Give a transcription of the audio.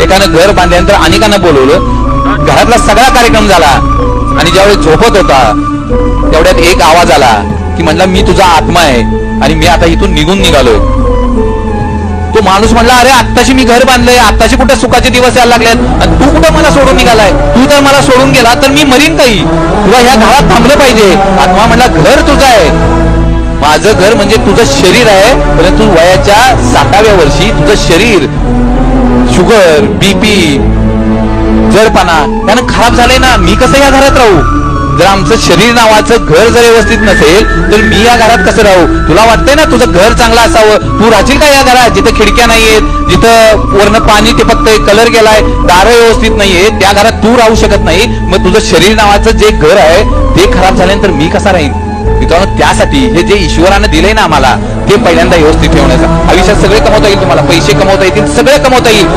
एकानं घर बांधल्यानंतर अनेकांना बोलवलं, घरातला सगळा कार्यक्रम झाला आणि ज्यावेळी झोपत होता तेवढ्यात एक आवाज आला की म्हणला मी तुझा आत्मा आहे आणि मी आता इथून निघून निघालोय. तो माणूस म्हणला अरे आत्ताशी मी घर बांधलंय, आत्ताशी कुठे सुखाचे दिवस यायला लागलेत आणि तू कुठं मला सोडून निघालाय, तू जर मला सोडून गेला तर मी मरीन काही, तुला ह्या घरात थांबलं पाहिजे. आत्मा म्हणला घर तुझं आहे, माझं घर म्हणजे तुझं शरीर आहे, परंतु वयाच्या 60व्या वर्षी तुझं शरीर शुगर बीपी जडपणा त्यानं खराब झालंय ना, मी कसं या घरात राहू. जर आमचं शरीर नावाचं घर जर व्यवस्थित नसेल तर मी या घरात कसं राहू. तुला वाटतंय ना तुझं घर चांगलं असावं, तू राहशील का या घरात जिथं खिडक्या नाहीयेत, जिथं वरनं पाणी टिपकतंय, कलर गेलाय, दारं व्यवस्थित नाहीये, त्या घरात तू राहू शकत नाही. मग तुझं शरीर नावाचं जे घर आहे ते खराब झाल्यानंतर मी कसा राहीन. मित्रांनो त्यासाठी हे जे ईश्वरानं दिलंय ना आम्हाला ते पहिल्यांदा व्यवस्थित ठेवण्याचं. आयुष्यात सगळे कमवता येईल, तुम्हाला पैसे कमवता येतील, सगळे कमवता येईल.